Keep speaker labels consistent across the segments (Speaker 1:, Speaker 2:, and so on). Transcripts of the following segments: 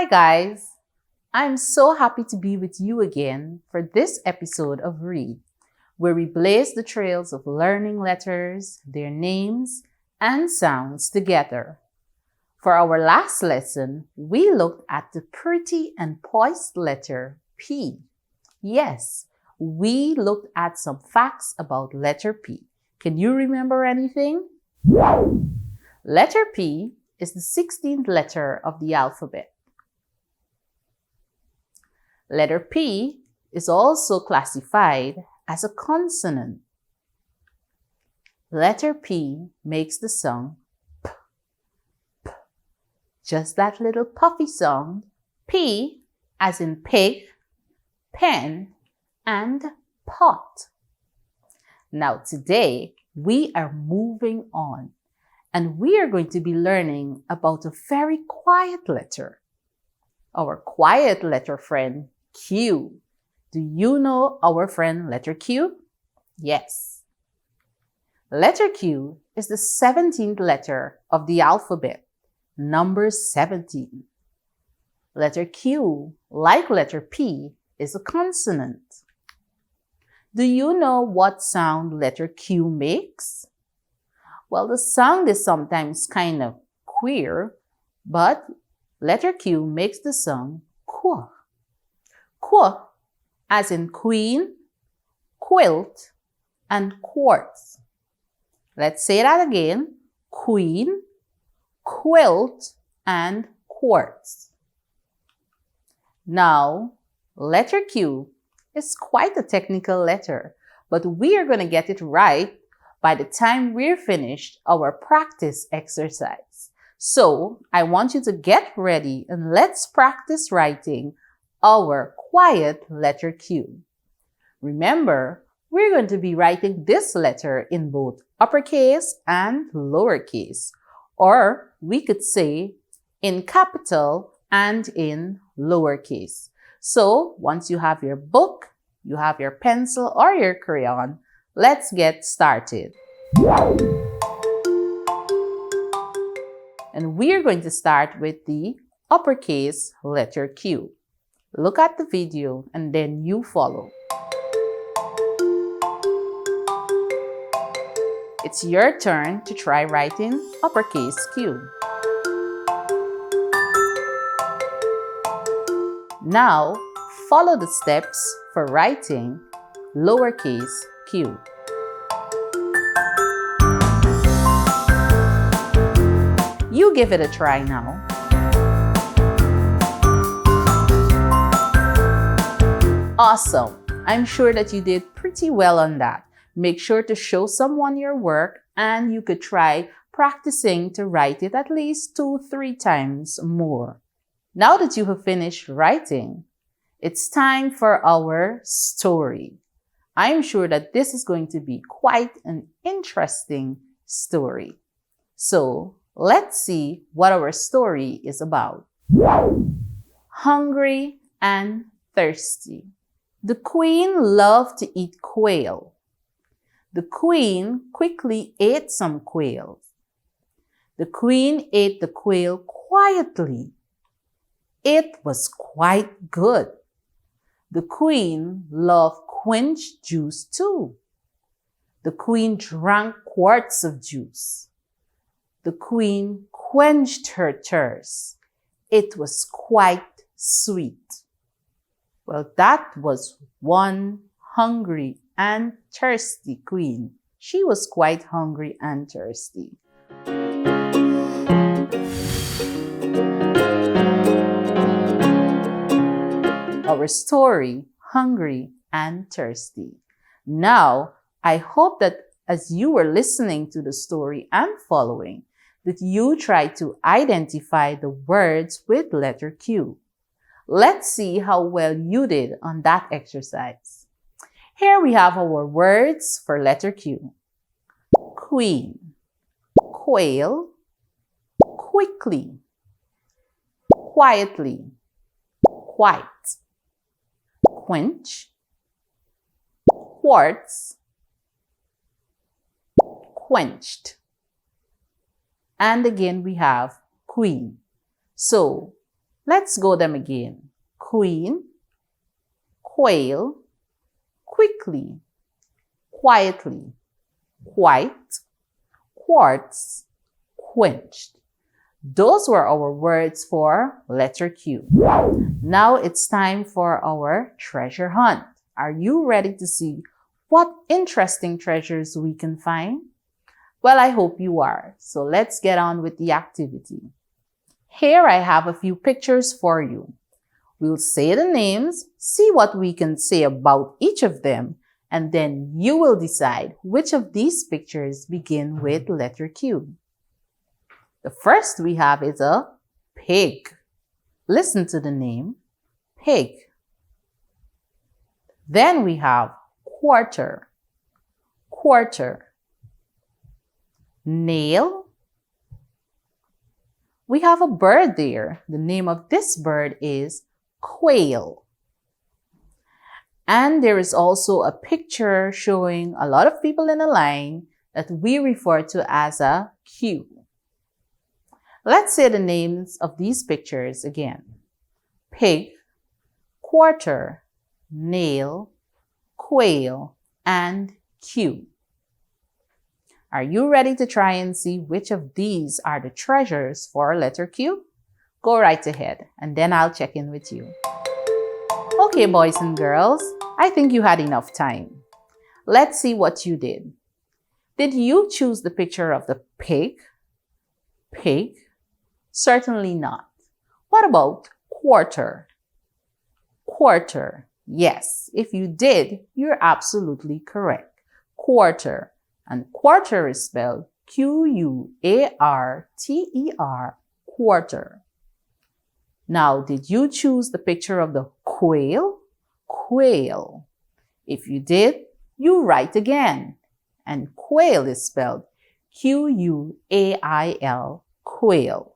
Speaker 1: guys, I'm so happy to be with you again for this episode of R.E.A.D, where we blaze the trails of learning letters, their names, and sounds together. For our last lesson, we looked at the pretty and poised letter P. Yes, we looked at some facts about letter P. Can you remember anything? Letter P is the 16th letter of the alphabet. Letter P is also classified as a consonant. Letter P makes the sound P, P. Just that little puffy sound, P as in pig, pen, and pot. Now today, we are moving on and we are going to be learning about a very quiet letter. Our quiet letter friend, Q. Do you know our friend letter Q? Yes. Letter Q is the 17th letter of the alphabet, number 17. Letter Q, like letter P, is a consonant. Do you know what sound letter Q makes? Well, the sound is sometimes kind of queer, but letter Q makes the sound Q. Q, as in queen, quilt, and quartz. Let's say that again. Queen, quilt, and quartz. Now, letter Q is quite a technical letter, but we are going to get it right by the time we're finished our practice exercise. So, I want you to get ready and let's practice writing our quiet letter Q. Remember, we're going to be writing this letter in both uppercase and lowercase, or we could say in capital and in lowercase. So once you have your book, you have your pencil or your crayon, let's get started. And we're going to start with the uppercase letter Q. Look at the video and then you follow. It's your turn to try writing uppercase Q. Now, follow the steps for writing lowercase q. You give it a try now. Awesome! I'm sure that you did pretty well on that. Make sure to show someone your work and you could try practicing to write it at least 2-3 times more. Now that you have finished writing, it's time for our story. I'm sure that this is going to be quite an interesting story. So let's see what our story is about. Hungry and thirsty. The queen loved to eat quail. The queen quickly ate some quail. The queen ate the quail quietly. It was quite good. The queen loved quench juice too. The queen drank quarts of juice. The queen quenched her thirst. It was quite sweet. Well, that was one hungry and thirsty queen. She was quite hungry and thirsty. Our story, Hungry and Thirsty. Now, I hope that as you were listening to the story and following, that you try to identify the words with letter Q. Let's see how well you did on that exercise. Here we have our words for letter Q. Queen, quail, quickly, quietly, quite, quench, quartz, quenched. And again we have queen. So Let's go them again. Queen, quail, quickly, quietly, quite, quartz, quenched. Those were our words for letter Q. Now it's time for our treasure hunt. Are you ready to see what interesting treasures we can find? Well, I hope you are. So let's get on with the activity. Here I have a few pictures for you. We'll say the names, see what we can say about each of them, and then you will decide which of these pictures begin with letter Q. The first we have is a pig. Listen to the name, pig. Then we have quarter, quarter. Nail. We have a bird there. The name of this bird is quail. And there is also a picture showing a lot of people in a line that we refer to as a queue. Let's say the names of these pictures again. Pig, quarter, nail, quail, and queue. Are you ready to try and see which of these are the treasures for letter Q? Go right ahead, and then I'll check in with you. Okay, boys and girls, I think you had enough time. Let's see what you did. Did you choose the picture of the pig? Pig? Certainly not. What about quarter? Quarter. Yes, if you did, you're absolutely correct. Quarter. And quarter is spelled Q-U-A-R-T-E-R, quarter. Now, did you choose the picture of the quail? Quail. If you did, you write again. And quail is spelled Q-U-A-I-L, quail.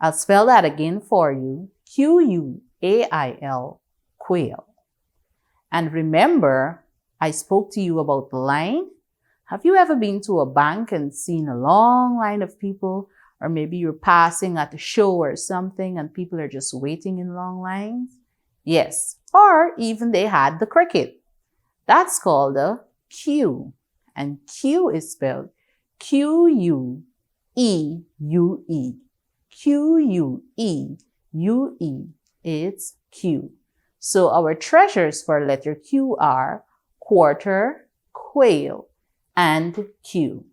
Speaker 1: I'll spell that again for you. Q-U-A-I-L, quail. And remember, I spoke to you about the line. Have you ever been to a bank and seen a long line of people? Or maybe you're passing at a show or something and people are just waiting in long lines? Yes. Or even they had the cricket. That's called a queue. And queue is spelled Q-U-E-U-E. Q-U-E-U-E. It's Q. So our treasures for letter Q are quarter, quail, and Q.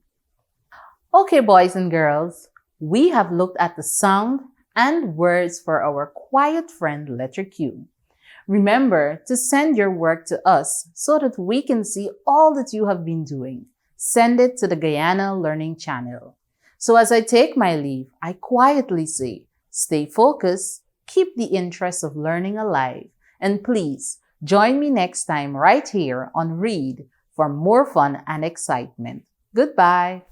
Speaker 1: Okay, boys and girls, we have looked at the sound and words for our quiet friend letter Q. Remember to send your work to us so that we can see all that you have been doing. Send it to the Guyana Learning Channel. So as I take my leave, I quietly say, stay focused, keep the interest of learning alive, and please join me next time right here on R.E.A.D for more fun and excitement. Goodbye.